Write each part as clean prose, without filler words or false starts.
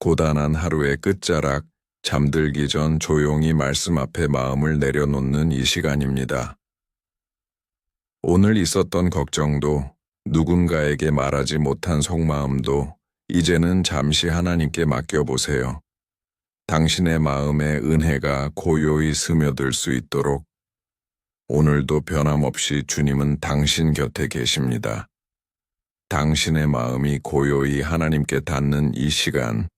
고단한 하루의 끝자락, 잠들기 전 조용히 말씀 앞에 마음을 내려놓는 이 시간입니다. 오늘 있었던 걱정도, 누군가에게 말하지 못한 속마음도 이제는 잠시 하나님께 맡겨보세요. 당신의 마음에 은혜가 고요히 스며들 수 있도록 오늘도 변함없이 주님은 당신 곁에 계십니다. 당신의 마음이 고요히 하나님께 닿는 이 시간,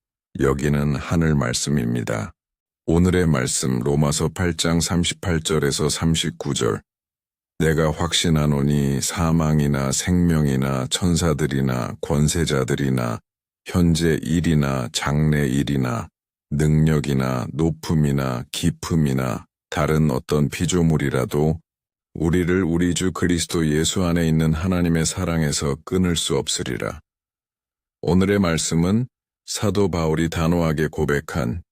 여기는 하늘 말씀입니다. 오늘의 말씀 로마서 8장 38절에서 39절. 내가 확신하노니 사망이나 생명이나 천사들이나 권세자들이나 현재 일이나 장래 일이나 능력이나 높음이나 깊음이나 다른 어떤 피조물이라도 우리를 우리 주 그리스도 예수 안에 있는 하나님의 사랑에서 끊을 수 없으리라. 오늘의 말씀은 사도 바울이 단호하게 고백한,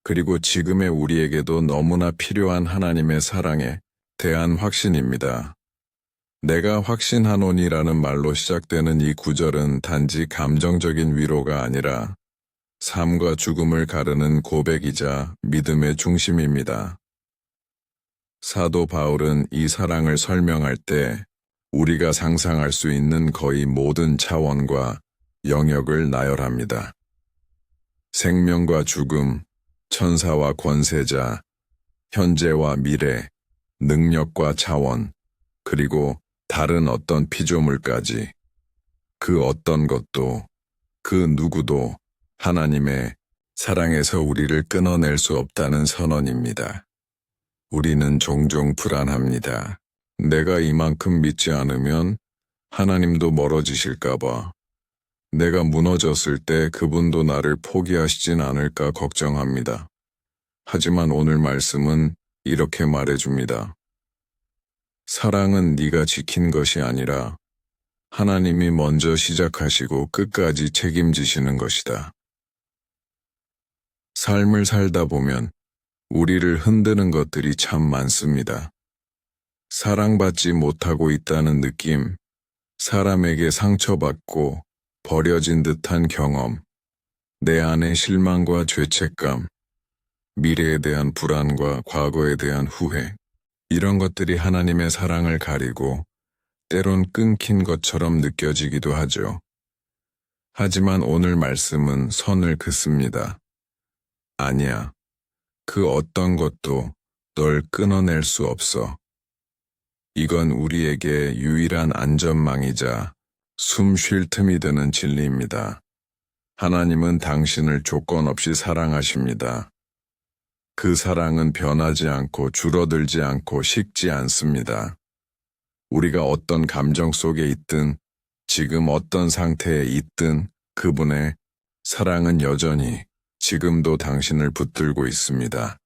그리고 지금의 우리에게도 너무나 필요한 하나님의 사랑에 대한 확신입니다. 내가 확신하노니라는 말로 시작되는 이 구절은 단지 감정적인 위로가 아니라 삶과 죽음을 가르는 고백이자 믿음의 중심입니다. 사도 바울은 이 사랑을 설명할 때 우리가 상상할 수 있는 거의 모든 차원과 영역을 나열합니다. 생명과 죽음, 천사와 권세자, 현재와 미래, 능력과 차원, 그리고 다른 어떤 피조물까지, 그 어떤 것도, 그 누구도 하나님의 사랑에서 우리를 끊어낼 수 없다는 선언입니다. 우리는 종종 불안합니다. 내가 이만큼 믿지 않으면 하나님도 멀어지실까봐, 내가 무너졌을 때 그분도 나를 포기하시진 않을까 걱정합니다. 하지만 오늘 말씀은 이렇게 말해줍니다. 사랑은 네가 지킨 것이 아니라 하나님이 먼저 시작하시고 끝까지 책임지시는 것이다. 삶을 살다 보면 우리를 흔드는 것들이 참 많습니다. 사랑받지 못하고 있다는 느낌, 사람에게 상처받고 버려진 듯한 경험, 내 안의 실망과 죄책감, 미래에 대한 불안과 과거에 대한 후회, 이런 것들이 하나님의 사랑을 가리고 때론 끊긴 것처럼 느껴지기도 하죠. 하지만 오늘 말씀은 선을 긋습니다. 아니야. 그 어떤 것도 널 끊어낼 수 없어. 이건 우리에게 유일한 안전망이자 숨 쉴 틈이 되는 진리입니다. 하나님은 당신을 조건 없이 사랑하십니다. 그 사랑은 변하지 않고 줄어들지 않고 식지 않습니다. 우리가 어떤 감정 속에 있든 지금 어떤 상태에 있든 그분의 사랑은 여전히 지금도 당신을 붙들고 있습니다.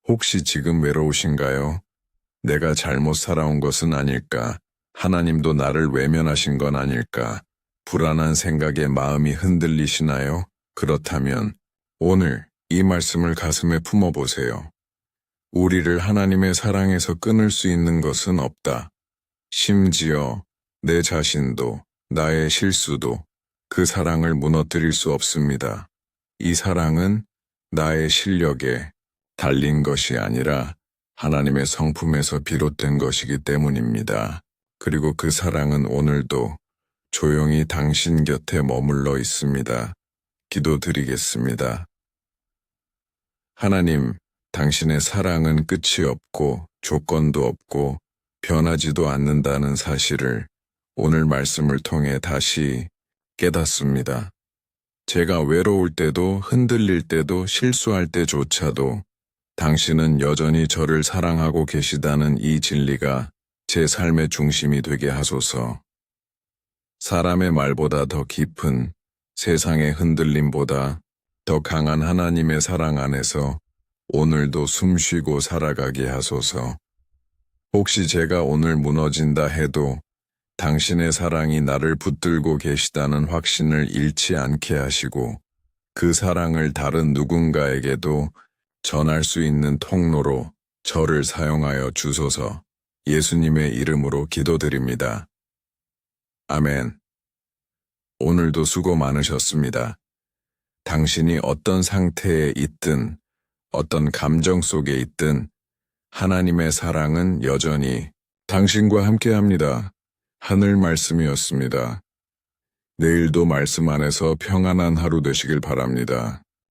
혹시 지금 외로우신가요? 내가 잘못 살아온 것은 아닐까? 하나님도 나를 외면하신 건 아닐까? 불안한 생각에 마음이 흔들리시나요? 그렇다면 오늘 이 말씀을 가슴에 품어보세요. 우리를 하나님의 사랑에서 끊을 수 있는 것은 없다. 심지어 내 자신도, 나의 실수도 그 사랑을 무너뜨릴 수 없습니다. 이 사랑은 나의 실력에 달린 것이 아니라 하나님의 성품에서 비롯된 것이기 때문입니다. 그리고 그 사랑은 오늘도 조용히 당신 곁에 머물러 있습니다. 기도드리겠습니다. 하나님, 당신의 사랑은 끝이 없고 조건도 없고 변하지도 않는다는 사실을 오늘 말씀을 통해 다시 깨닫습니다. 제가 외로울 때도 흔들릴 때도 실수할 때조차도 당신은 여전히 저를 사랑하고 계시다는 이 진리가 제 삶의 중심이 되게 하소서. 사람의 말보다 더 깊은 세상의 흔들림보다 더 강한 하나님의 사랑 안에서 오늘도 숨쉬고 살아가게 하소서. 혹시 제가 오늘 무너진다 해도 당신의 사랑이 나를 붙들고 계시다는 확신을 잃지 않게 하시고 그 사랑을 다른 누군가에게도 전할 수 있는 통로로 저를 사용하여 주소서. 예수님의 이름으로 기도드립니다. 아멘. 오늘도 수고 많으셨습니다. 당신이 어떤 상태에 있든, 어떤 감정 속에 있든, 하나님의 사랑은 여전히 당신과 함께 합니다. 하늘 말씀이었습니다. 내일도 말씀 안에서 평안한 하루 되시길 바랍니다.